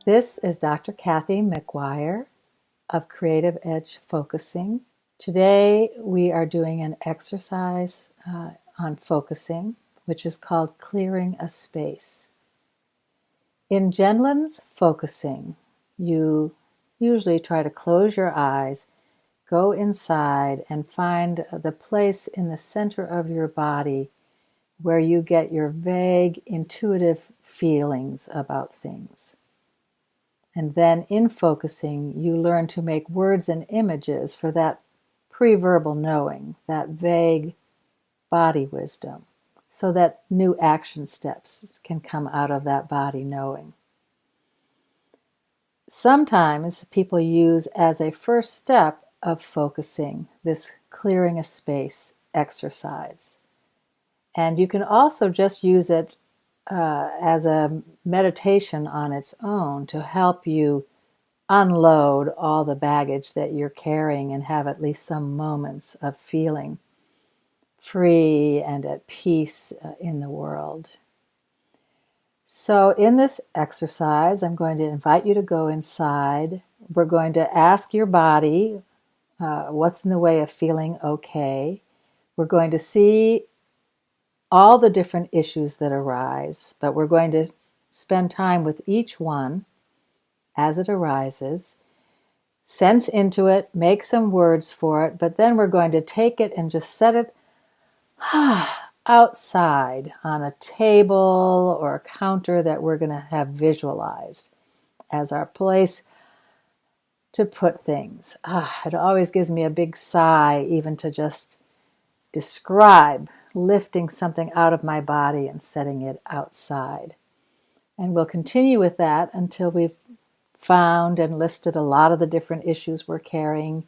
This is Dr. Kathy McGuire of Creative Edge Focusing. Today we are doing an exercise on focusing, which is called clearing a space. In Gendlin's focusing, you usually try to close your eyes, go inside, and find the place in the center of your body where you get your vague, intuitive feelings about things. And then in focusing, you learn to make words and images for that pre-verbal knowing, that vague body wisdom, so that new action steps can come out of that body knowing. Sometimes people use as a first step of focusing this clearing a space exercise. And you can also just use it as a meditation on its own to help you unload all the baggage that you're carrying and have at least some moments of feeling free and at peace in the world. So in this exercise, I'm going to invite you to go inside. We're going to ask your body what's in the way of feeling okay. We're going to see all the different issues that arise, but we're going to spend time with each one as it arises, sense into it, make some words for it, but then we're going to take it and just set it outside on a table or a counter that we're going to have visualized as our place to put things. It always gives me a big sigh even to just describe lifting something out of my body and setting it outside. And we'll continue with that until we've found and listed a lot of the different issues we're carrying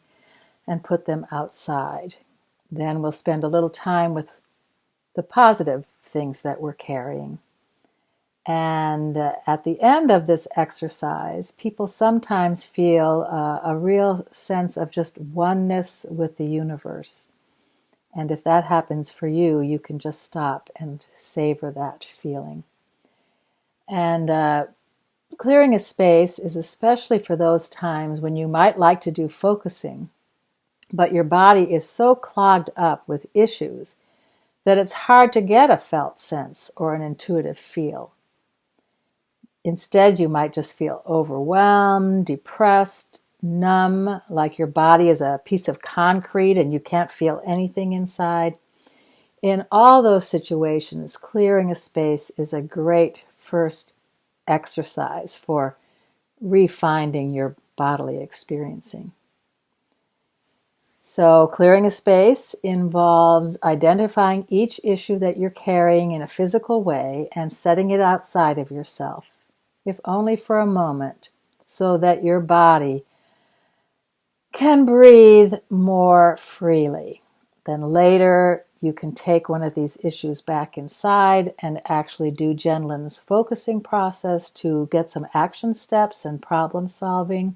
and put them outside. Then we'll spend a little time with the positive things that we're carrying. And at the end of this exercise, people sometimes feel a real sense of just oneness with the universe. And if that happens for you, you can just stop and savor that feeling. And clearing a space is especially for those times when you might like to do focusing, but your body is so clogged up with issues that it's hard to get a felt sense or an intuitive feel. Instead, you might just feel overwhelmed, depressed, numb, like your body is a piece of concrete and you can't feel anything inside. In all those situations, clearing a space is a great first exercise for refinding your bodily experiencing. So clearing a space involves identifying each issue that you're carrying in a physical way and setting it outside of yourself, if only for a moment, so that your body can breathe more freely. Then later, you can take one of these issues back inside and actually do Gendlin's focusing process to get some action steps and problem solving.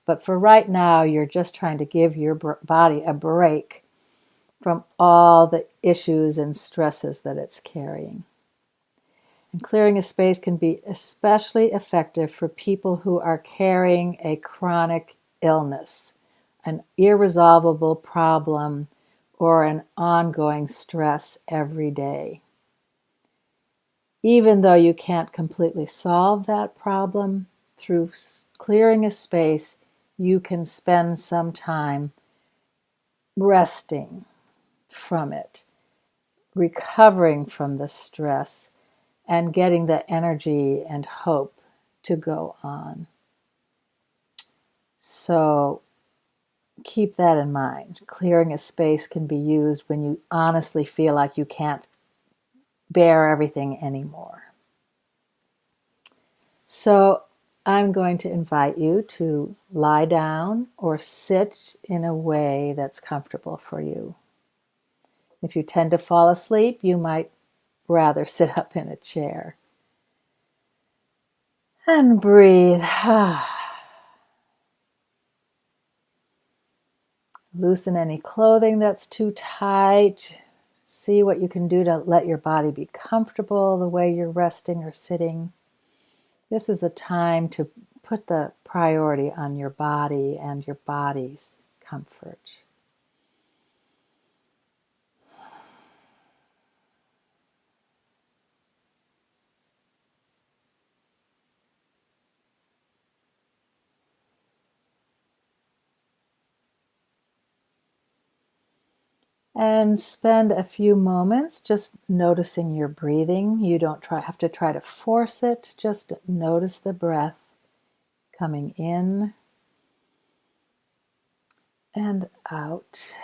But for right now, you're just trying to give your body a break from all the issues and stresses that it's carrying. And clearing a space can be especially effective for people who are carrying a chronic illness, an irresolvable problem, or an ongoing stress every day. Even though you can't completely solve that problem, through clearing a space, you can spend some time resting from it, recovering from the stress, and getting the energy and hope to go on. So keep that in mind. Clearing a space can be used when you honestly feel like you can't bear everything anymore. So I'm going to invite you to lie down or sit in a way that's comfortable for you. If you tend to fall asleep, you might rather sit up in a chair. And breathe. Loosen any clothing that's too tight. See what you can do to let your body be comfortable the way you're resting or sitting. This is a time to put the priority on your body and your body's comfort. And spend a few moments just noticing your breathing. You don't have to try to force it. Just notice the breath coming in and out.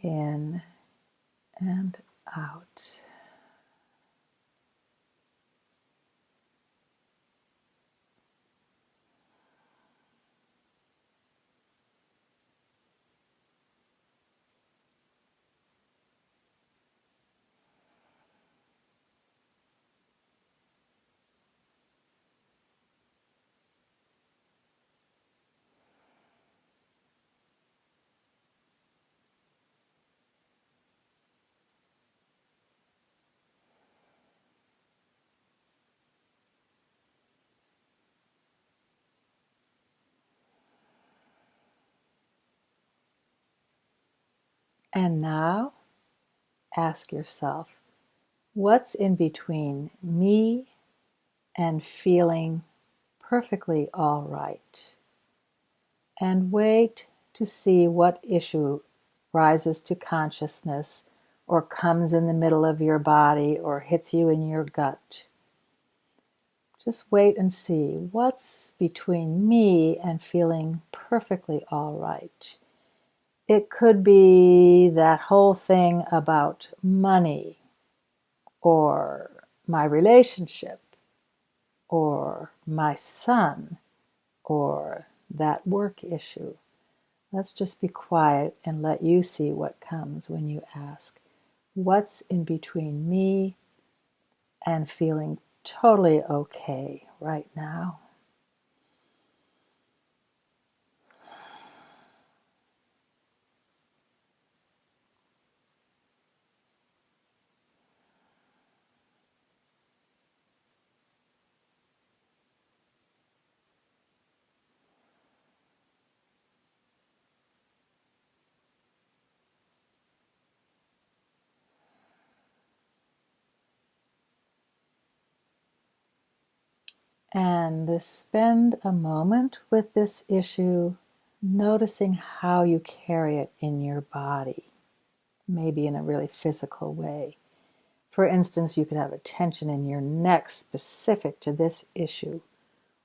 In and out. And now ask yourself, what's in between me and feeling perfectly all right? And wait to see what issue rises to consciousness or comes in the middle of your body or hits you in your gut. Just wait and see what's between me and feeling perfectly all right. It could be that whole thing about money or my relationship or my son or that work issue. Let's just be quiet and let you see what comes when you ask, what's in between me and feeling totally okay right now? And spend a moment with this issue, noticing how you carry it in your body, maybe in a really physical way. For instance, you could have a tension in your neck specific to this issue,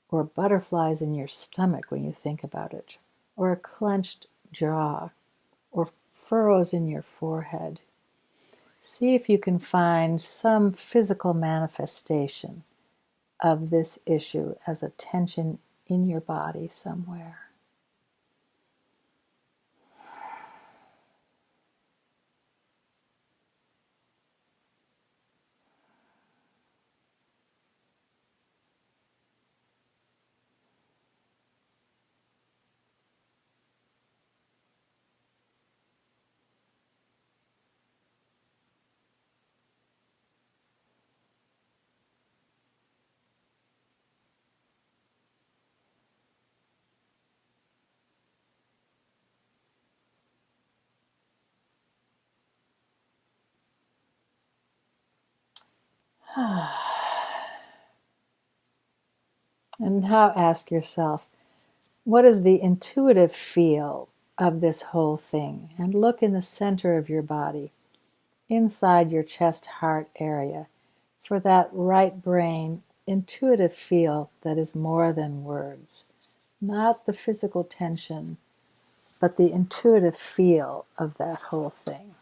or butterflies in your stomach when you think about it, or a clenched jaw, or furrows in your forehead. See if you can find some physical manifestation of this issue as a tension in your body somewhere. And now ask yourself, what is the intuitive feel of this whole thing? And look in the center of your body, inside your chest heart area, for that right brain intuitive feel that is more than words. Not the physical tension, but the intuitive feel of that whole thing.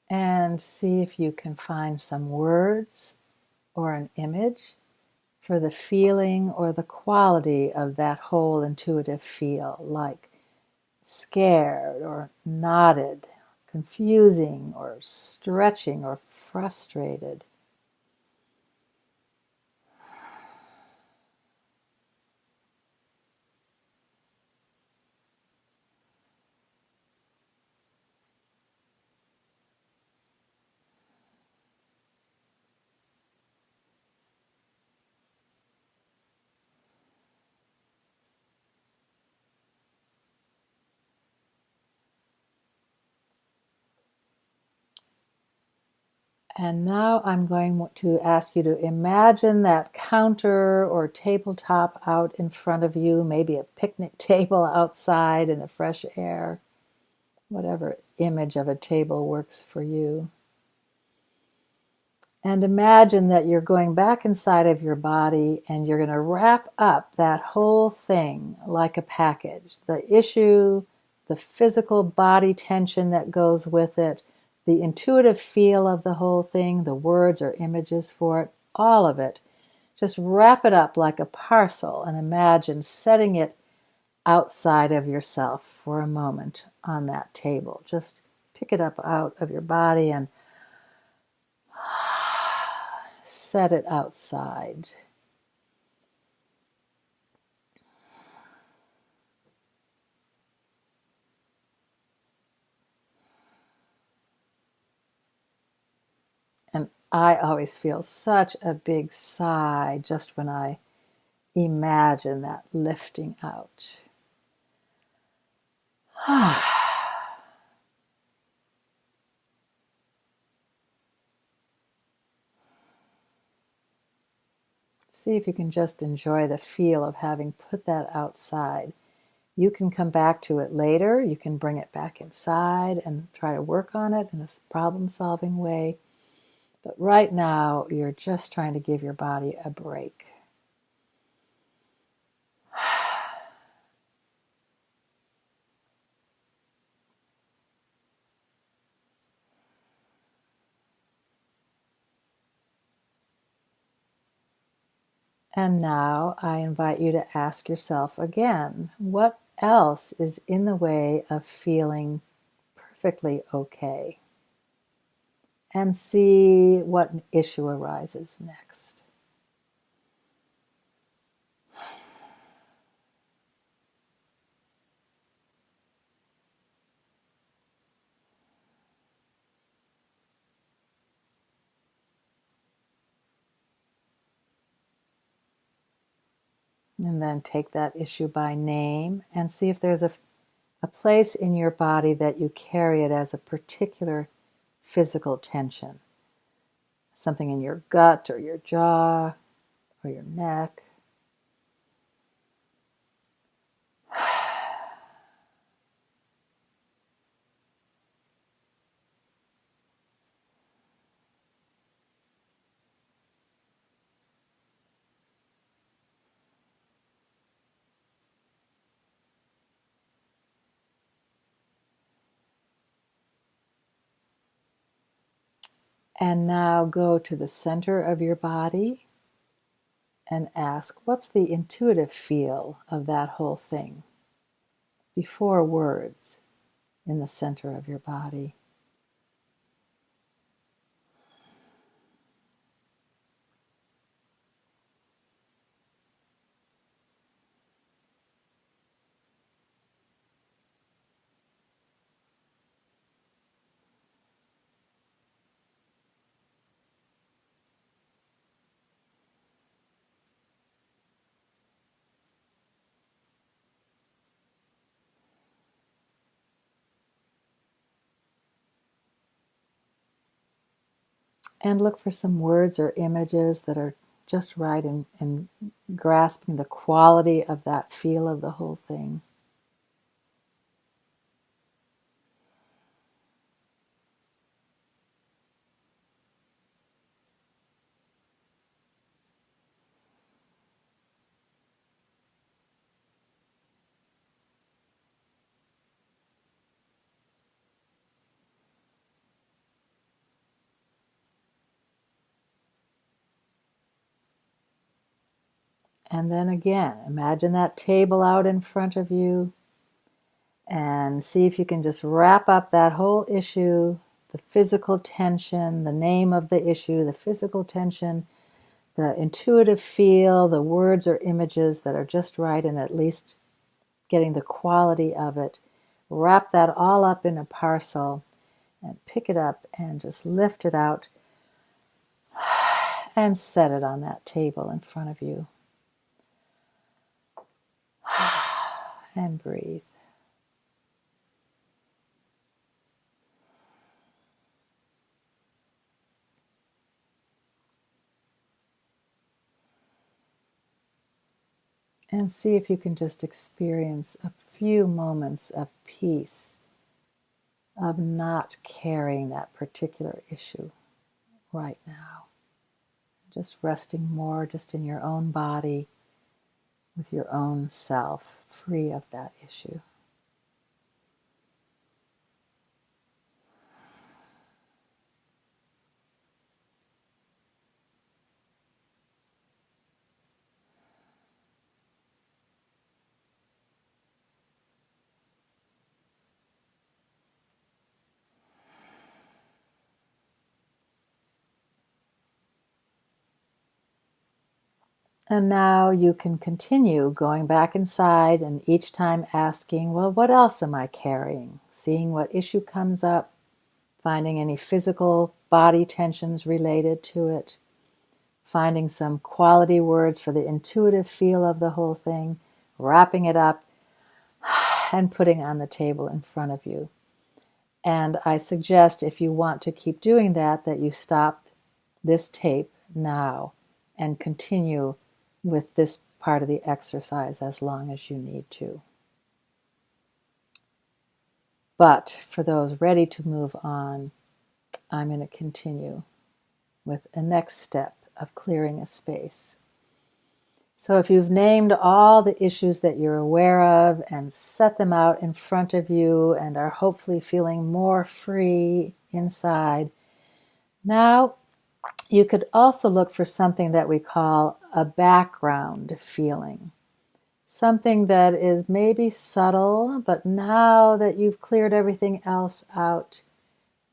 And see if you can find some words or an image for the feeling or the quality of that whole intuitive feel, like scared or knotted, confusing or stretching or frustrated. And now I'm going to ask you to imagine that counter or tabletop out in front of you, maybe a picnic table outside in the fresh air, whatever image of a table works for you. And imagine that you're going back inside of your body and you're going to wrap up that whole thing like a package. The issue, the physical body tension that goes with it, the intuitive feel of the whole thing, the words or images for it, all of it. Just wrap it up like a parcel and imagine setting it outside of yourself for a moment on that table. Just pick it up out of your body and set it outside. And I always feel such a big sigh just when I imagine that lifting out. See if you can just enjoy the feel of having put that outside. You can come back to it later. You can bring it back inside and try to work on it in a problem-solving way. But right now, you're just trying to give your body a break. And now I invite you to ask yourself again, what else is in the way of feeling perfectly okay? And see what issue arises next. And then take that issue by name and see if there's a place in your body that you carry it as a particular physical tension. Something in your gut or your jaw or your neck. And now go to the center of your body and ask, what's the intuitive feel of that whole thing before words in the center of your body? And look for some words or images that are just right in grasping the quality of that feel of the whole thing. And then again, imagine that table out in front of you and see if you can just wrap up that whole issue, the physical tension, the name of the issue, the physical tension, the intuitive feel, the words or images that are just right, and at least getting the quality of it. Wrap that all up in a parcel and pick it up and just lift it out and set it on that table in front of you. And breathe. And see if you can just experience a few moments of peace, of not carrying that particular issue right now. Just resting more just in your own body, with your own self, free of that issue. And now you can continue going back inside and each time asking, well, what else am I carrying? Seeing what issue comes up, finding any physical body tensions related to it, finding some quality words for the intuitive feel of the whole thing, wrapping it up, and putting on the table in front of you. And I suggest, if you want to keep doing that, that you stop this tape now and continue with this part of the exercise as long as you need to. But for those ready to move on, I'm going to continue with a next step of clearing a space. So if you've named all the issues that you're aware of and set them out in front of you and are hopefully feeling more free inside, now you could also look for something that we call a background feeling. Something that is maybe subtle, but now that you've cleared everything else out,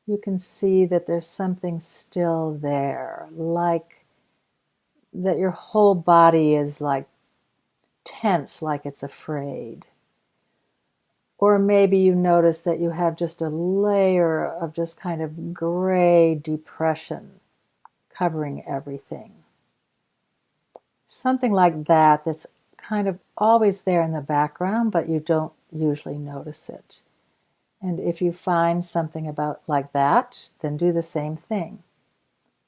you can see that there's something still there, like that your whole body is like tense, like it's afraid. Or maybe you notice that you have just a layer of just kind of gray depression covering everything. Something like that that's kind of always there in the background, but you don't usually notice it. And if you find something about like that, then do the same thing.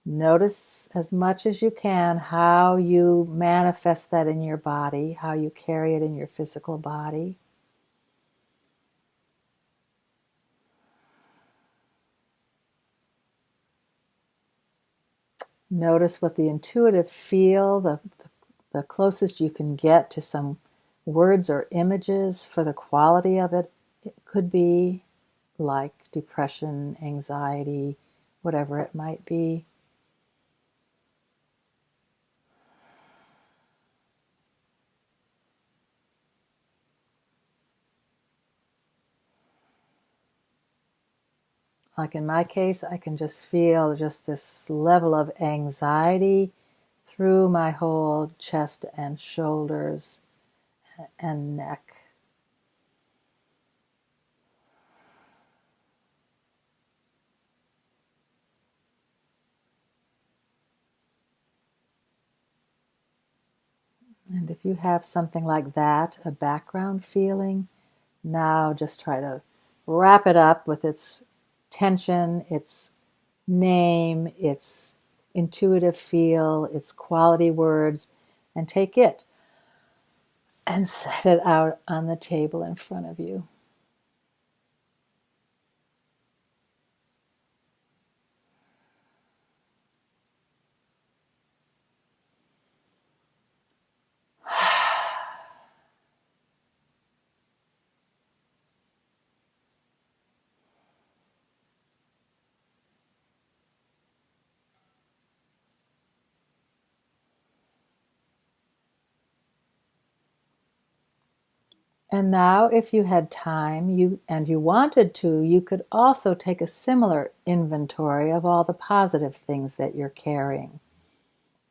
Notice as much as you can how you manifest that in your body, how you carry it in your physical body. Notice what the intuitive feel, the closest you can get to some words or images for the quality of it. It could be like depression, anxiety, whatever it might be. Like in my case, I can just feel just this level of anxiety through my whole chest and shoulders and neck. And if you have something like that, a background feeling, now just try to wrap it up with its tension, its name, its intuitive feel, its quality words, and take it and set it out on the table in front of you. And now, if you had time and you wanted to, you could also take a similar inventory of all the positive things that you're carrying.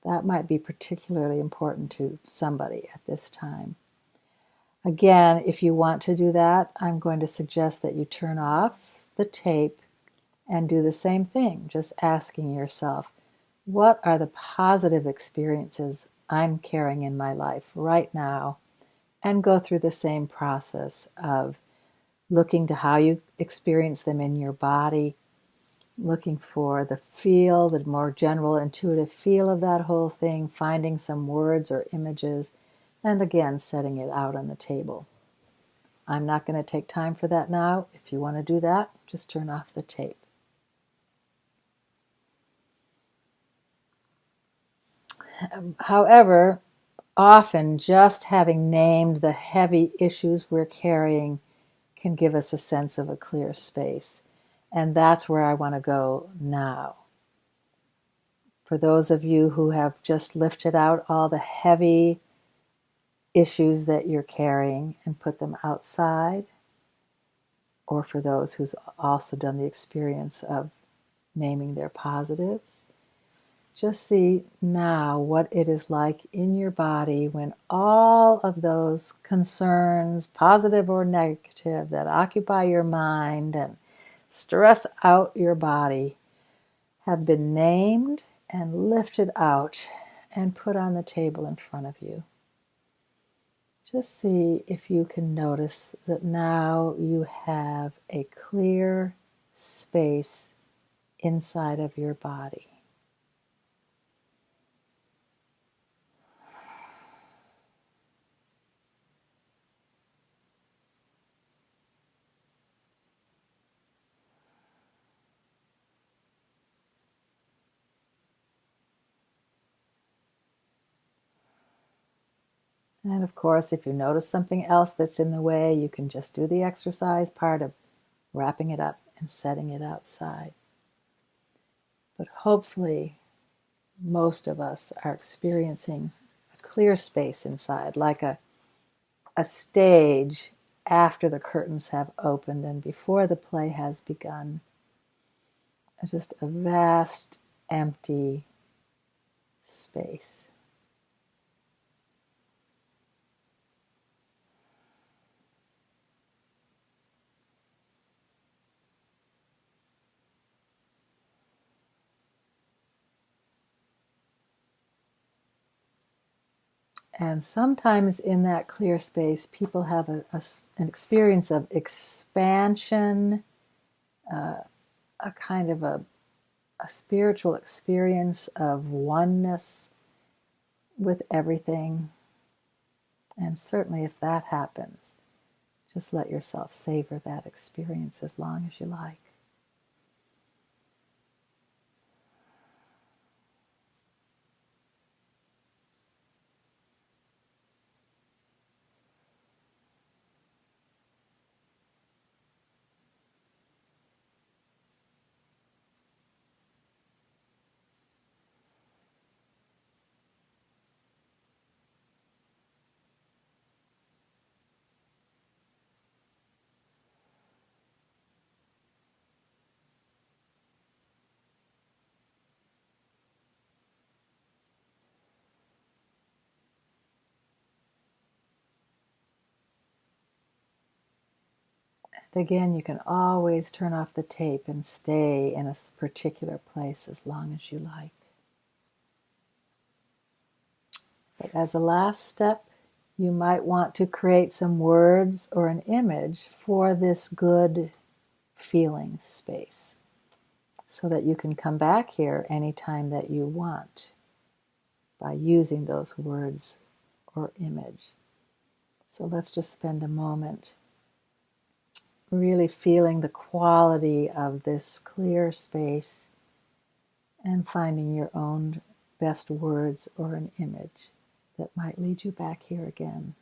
That might be particularly important to somebody at this time. Again, if you want to do that, I'm going to suggest that you turn off the tape and do the same thing, just asking yourself, what are the positive experiences I'm carrying in my life right now? And go through the same process of looking to how you experience them in your body, looking for the feel, the more general intuitive feel of that whole thing, finding some words or images, and again, setting it out on the table. I'm not going to take time for that now. If you want to do that, just turn off the tape. However, often just having named the heavy issues we're carrying can give us a sense of a clear space. And that's where I want to go now. For those of you who have just lifted out all the heavy issues that you're carrying and put them outside, or for those who's also done the experience of naming their positives, just see now what it is like in your body when all of those concerns, positive or negative, that occupy your mind and stress out your body have been named and lifted out and put on the table in front of you. Just see if you can notice that now you have a clear space inside of your body. And of course, if you notice something else that's in the way, you can just do the exercise part of wrapping it up and setting it outside. But hopefully, most of us are experiencing a clear space inside, like a stage after the curtains have opened and before the play has begun. It's just a vast, empty space. And sometimes in that clear space, people have an experience of expansion, a kind of a spiritual experience of oneness with everything. And certainly, if that happens, just let yourself savor that experience as long as you like. And again, you can always turn off the tape and stay in a particular place as long as you like. But as a last step, you might want to create some words or an image for this good feeling space so that you can come back here anytime that you want by using those words or image. So let's just spend a moment really feeling the quality of this clear space and finding your own best words or an image that might lead you back here again.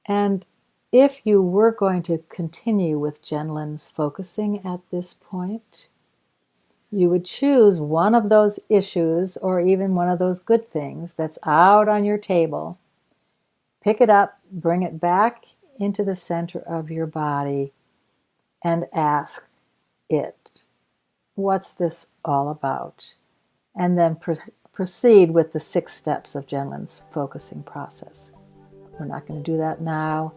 And if you were going to continue with Gendlin's focusing at this point, you would choose one of those issues or even one of those good things that's out on your table, pick it up, bring it back into the center of your body, and ask it, what's this all about? And then proceed with the 6 steps of Gendlin's focusing process. We're not going to do that now.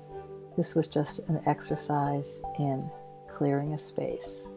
This was just an exercise in clearing a space.